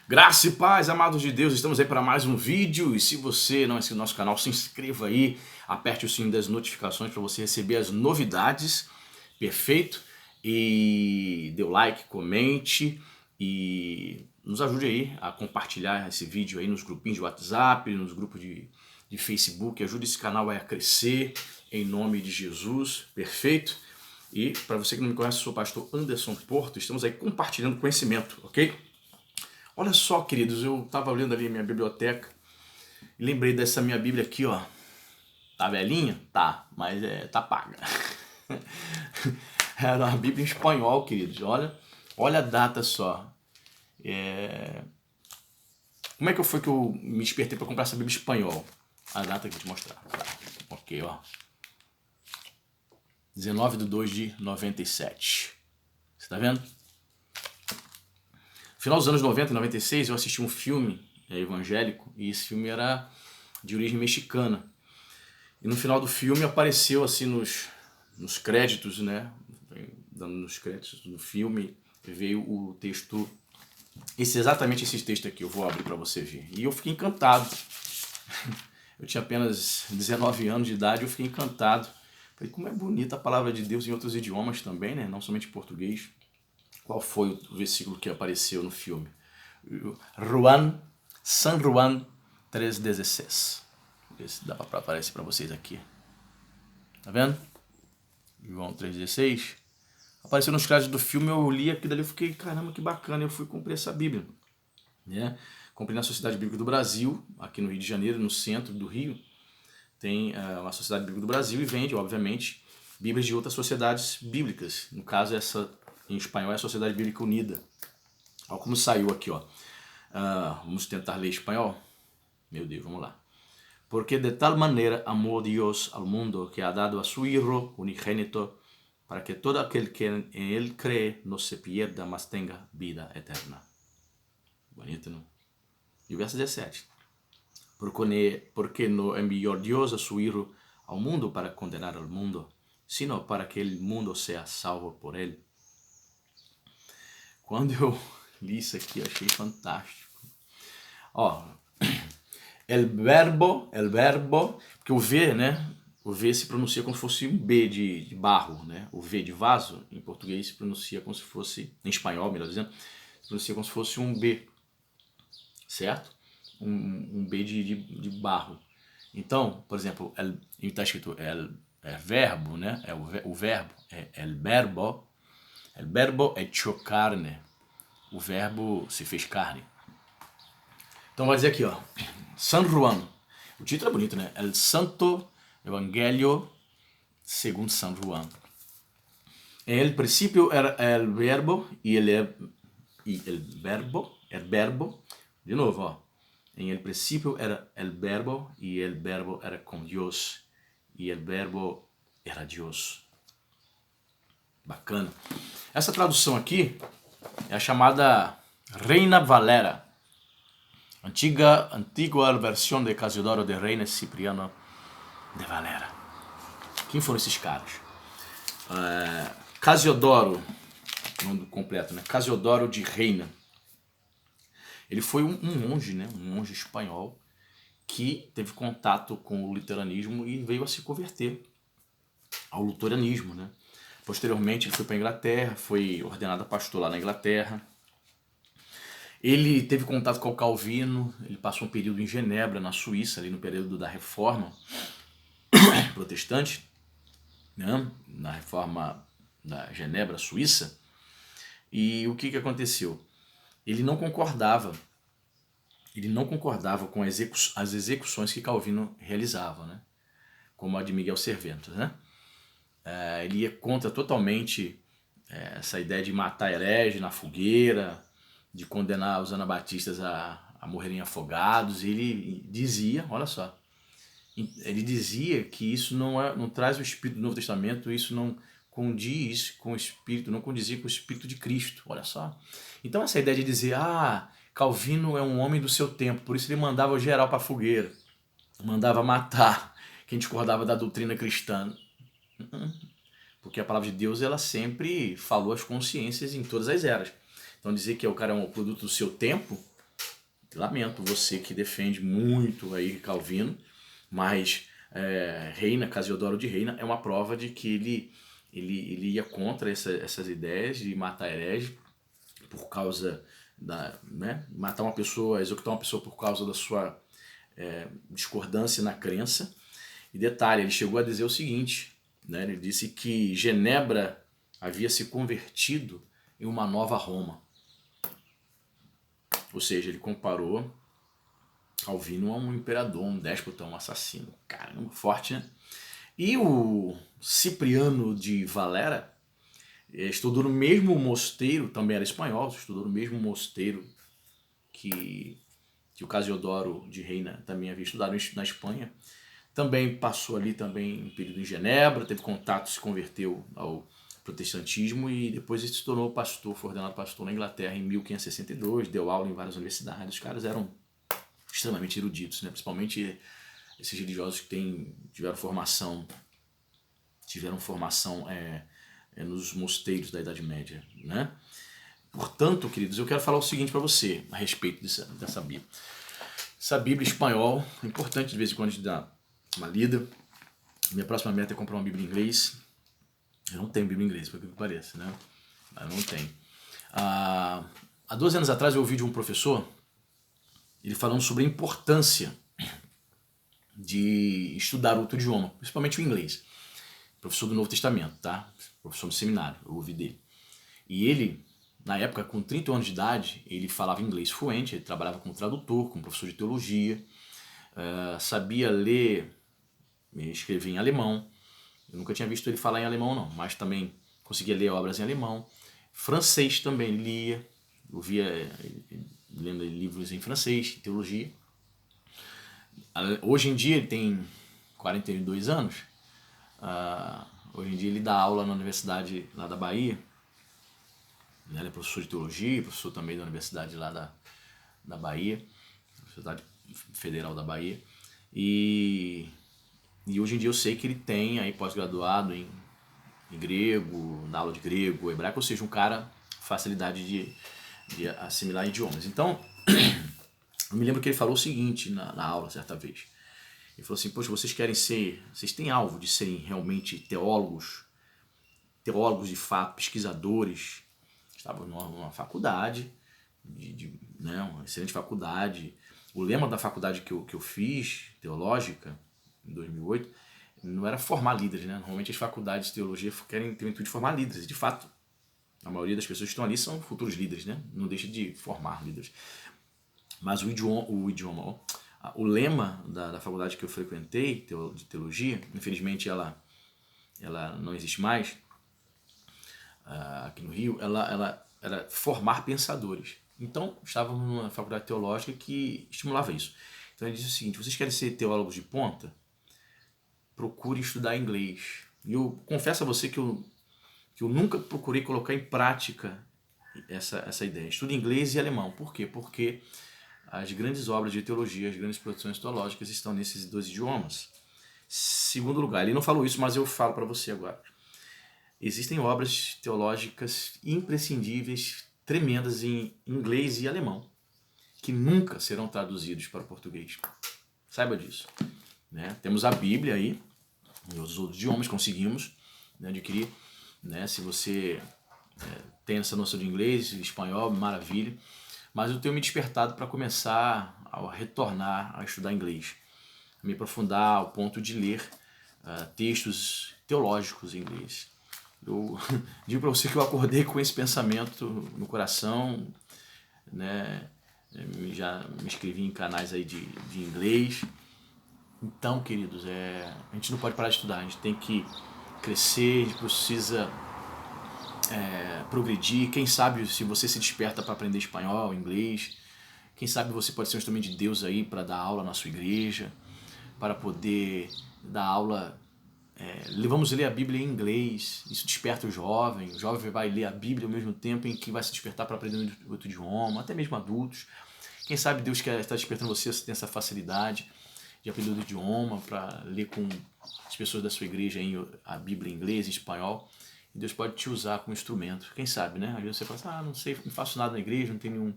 Graça e paz, amados de Deus, estamos aí para mais um vídeo e se você não é inscrito no nosso canal, se inscreva aí, aperte o sininho das notificações para você receber as novidades, perfeito? E dê o like, comente e nos ajude aí a compartilhar esse vídeo aí nos grupinhos de WhatsApp, nos grupos de Facebook, ajude esse canal aí a crescer em nome de Jesus, perfeito? E para você que não me conhece, eu sou o pastor Anderson Porto, estamos aí compartilhando conhecimento, ok? Olha só, queridos, eu estava olhando ali a minha biblioteca e lembrei dessa minha Bíblia aqui, ó. Tá velhinha? Tá, mas tá paga. Era uma Bíblia em espanhol, queridos. Olha a data só. Como é que foi que eu me despertei para comprar essa Bíblia em espanhol? A data que eu vou te mostrar. Tá. Ok, ó. 19/2/97. Você tá vendo? No final dos anos 90 e 96, eu assisti um filme evangélico e esse filme era de origem mexicana. E no final do filme apareceu assim nos créditos, né? Nos créditos do filme veio o texto, exatamente esse texto aqui, eu vou abrir para você ver. E eu fiquei encantado. Eu tinha apenas 19 anos de idade, eu fiquei encantado. Falei, como é bonita a palavra de Deus em outros idiomas também, né? Não somente em português. Qual foi o versículo que apareceu no filme? San Juan 3:16. Vê se dá para aparecer para vocês aqui. Tá vendo? João 3:16. Apareceu nos créditos do filme, eu li aquilo dali, eu fiquei, caramba, que bacana, eu fui comprar essa Bíblia. Né? Comprei na Sociedade Bíblica do Brasil, aqui no Rio de Janeiro, no centro do Rio. Tem uma Sociedade Bíblica do Brasil e vende, obviamente, Bíblias de outras sociedades bíblicas. No caso, essa em espanhol é a Sociedade Bíblica Unida. Olha como saiu aqui, ó. Vamos tentar ler espanhol? Meu Deus, vamos lá. Porque de tal manera amó Dios al mundo que ha dado a su Hijo unigénito para que todo aquel que en él cree no se pierda, mas tenga vida eterna. Bonito, não? E o verso 17. Porque no envió Dios a su Hijo ao mundo para condenar al mundo, sino para que el mundo sea salvo por él. Quando eu li isso aqui, eu achei fantástico. Ó, el verbo, porque o V, né? O V se pronuncia como se fosse um B de barro, né? O V de vaso, em português, se pronuncia como se fosse, em espanhol, melhor dizendo, se pronuncia como se fosse um B, certo? Um B de barro. Então, por exemplo, está escrito verbo, né? O verbo, el verbo é hecho carne. O verbo se fez carne. Então vai dizer aqui, ó, San Juan. O título é bonito, né? El Santo Evangelio segundo San Juan. En el principio era el verbo y el verbo, de novo, ó. En el principio era el verbo y el verbo era con Dios y el verbo era Dios. Bacana. Essa tradução aqui é a chamada Reina Valera. Antigua versão de Casiodoro de Reina Cipriano de Valera. Quem foram esses caras? Casiodoro, nome completo, né? Casiodoro de Reina. Ele foi um monge, né? Um monge espanhol que teve contato com o luteranismo e veio a se converter ao luteranismo, né? Posteriormente ele foi para a Inglaterra, foi ordenado pastor lá na Inglaterra. Ele teve contato com o Calvino, ele passou um período em Genebra, na Suíça, ali no período da Reforma Protestante, né? Na Reforma da Genebra, Suíça. E o que aconteceu? Ele não concordava com as execuções que Calvino realizava, né? Como a de Miguel Servetos, né? Ele ia contra totalmente essa ideia de matar herege na fogueira, de condenar os anabatistas a morrerem afogados. Ele dizia, olha só, ele dizia que isso não traz o espírito do Novo Testamento, isso não condiz com o espírito, não condizia com o espírito de Cristo, olha só. Então essa ideia de dizer, Calvino é um homem do seu tempo, por isso ele mandava geral para a fogueira, mandava matar quem discordava da doutrina cristã. Porque a palavra de Deus, ela sempre falou as consciências em todas as eras. Então dizer que o cara é um produto do seu tempo, Lamento você que defende muito aí Calvino, mas Reina, Casiodoro de Reina, é uma prova de que ele ia contra essas ideias de matar herege por causa matar uma pessoa, executar uma pessoa por causa da sua discordância na crença. E detalhe, ele chegou a dizer o seguinte, né? Ele disse que Genebra havia se convertido em uma nova Roma. Ou seja, ele comparou Calvino a um imperador, um déspota, um assassino. Caramba, forte, né? E o Cipriano de Valera estudou no mesmo mosteiro, também era espanhol, estudou no mesmo mosteiro que o Casiodoro de Reina também havia estudado na Espanha. Também passou ali também um período em Genebra, teve contato, se converteu ao protestantismo e depois ele se tornou pastor, foi ordenado pastor na Inglaterra em 1562, deu aula em várias universidades. Os caras eram extremamente eruditos, né? Principalmente esses religiosos que tiveram formação nos mosteiros da Idade Média, né? Portanto, queridos, eu quero falar o seguinte para você a respeito dessa Bíblia. Essa Bíblia em espanhol, é importante de vez em quando a gente dar uma lida. Minha próxima meta é comprar uma Bíblia em inglês. Eu não tenho Bíblia em inglês, por que pareça, né? Eu não tenho. Há 12 anos atrás eu ouvi de um professor, ele falando sobre a importância de estudar outro idioma, principalmente o inglês. Professor do Novo Testamento, tá? Professor do seminário, eu ouvi dele. E ele, na época, com 30 anos de idade, ele falava inglês fluente, ele trabalhava como tradutor, como professor de teologia, sabia ler e escrever em alemão. Eu nunca tinha visto ele falar em alemão, não, mas também conseguia ler obras em alemão. Francês também lia, eu via lendo livros em francês, teologia. Hoje em dia ele tem 42 anos. Hoje em dia ele dá aula na universidade lá da Bahia. Ele é professor de teologia, professor também da universidade lá da Bahia, Universidade Federal da Bahia. E hoje em dia eu sei que ele tem aí pós-graduado em grego, na aula de grego, hebraico, ou seja, um cara facilidade de assimilar idiomas. Então, eu me lembro que ele falou o seguinte na aula certa vez. Ele falou assim, poxa, vocês têm alvo de serem realmente teólogos de fato, pesquisadores. Estava numa faculdade, uma excelente faculdade. O lema da faculdade que eu fiz, teológica, em 2008, não era formar líderes, né? Normalmente as faculdades de teologia querem ter o intuito de formar líderes. De fato, a maioria das pessoas que estão ali são futuros líderes, né? Não deixa de formar líderes. Mas o lema da faculdade que eu frequentei, de teologia, infelizmente ela não existe mais, aqui no Rio, ela era formar pensadores. Então, estávamos numa faculdade teológica que estimulava isso. Então ele disse o seguinte, vocês querem ser teólogos de ponta? Procure estudar inglês. E eu confesso a você que eu nunca procurei colocar em prática essa ideia. Estude inglês e alemão. Por quê? Porque as grandes obras de teologia, as grandes produções teológicas estão nesses dois idiomas. Segundo lugar, ele não falou isso, mas eu falo para você agora. Existem obras teológicas imprescindíveis, tremendas em inglês e alemão, que nunca serão traduzidos para o português. Saiba disso. Né? Temos a Bíblia aí, e os outros idiomas conseguimos adquirir. Né? Se você tem essa noção de inglês e espanhol, maravilha. Mas eu tenho me despertado para começar a retornar a estudar inglês. Me aprofundar ao ponto de ler textos teológicos em inglês. Eu digo para você que eu acordei com esse pensamento no coração, né? Já me inscrevi em canais aí de inglês. Então, queridos, a gente não pode parar de estudar, a gente tem que crescer, a gente precisa progredir. Quem sabe se você se desperta para aprender espanhol, inglês, quem sabe você pode ser um instrumento de Deus aí para dar aula na sua igreja, para poder dar aula. Vamos ler a Bíblia em inglês, isso desperta o jovem vai ler a Bíblia ao mesmo tempo em que vai se despertar para aprender outro idioma, até mesmo adultos. Quem sabe Deus está despertando você tem essa facilidade de aprender outro idioma, para ler com as pessoas da sua igreja a Bíblia em inglês e espanhol, e Deus pode te usar como instrumento. Quem sabe, né? Às vezes você fala assim, não sei, não faço nada na igreja, não tenho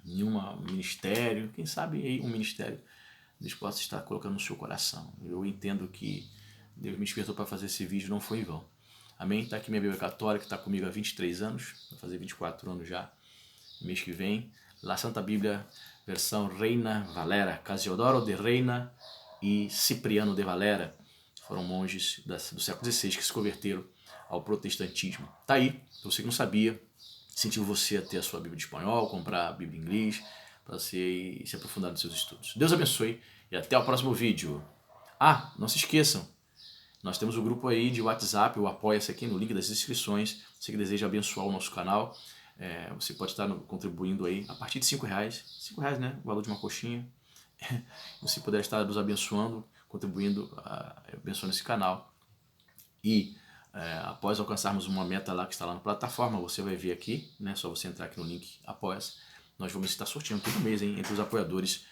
em um ministério, quem sabe aí um ministério Deus possa estar colocando no seu coração. Eu entendo que Deus me despertou para fazer esse vídeo, não foi em vão. Amém? Está aqui minha Bíblia Católica, está comigo há 23 anos, vai fazer 24 anos já, mês que vem. La Santa Bíblia, versão Reina Valera, Casiodoro de Reina e Cipriano de Valera. Foram monges do século XVI que se converteram ao protestantismo. Tá aí, você que não sabia, incentivo você a ter a sua Bíblia de espanhol, comprar a Bíblia em inglês, para você se aprofundar nos seus estudos. Deus abençoe e até o próximo vídeo. Ah, não se esqueçam, nós temos o grupo aí de WhatsApp, o Apoia-se aqui no link das inscrições. Você que deseja abençoar o nosso canal, você pode estar contribuindo aí a partir de R$5. R$5, né? O valor de uma coxinha. Você puder estar nos abençoando, contribuindo, abençoando esse canal. E após alcançarmos uma meta lá que está lá na plataforma, você vai ver aqui, né? Só você entrar aqui no link Apoia-se. Nós vamos estar sorteando todo mês, hein, entre os apoiadores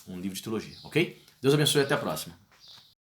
um livro de teologia, ok? Deus abençoe e até a próxima.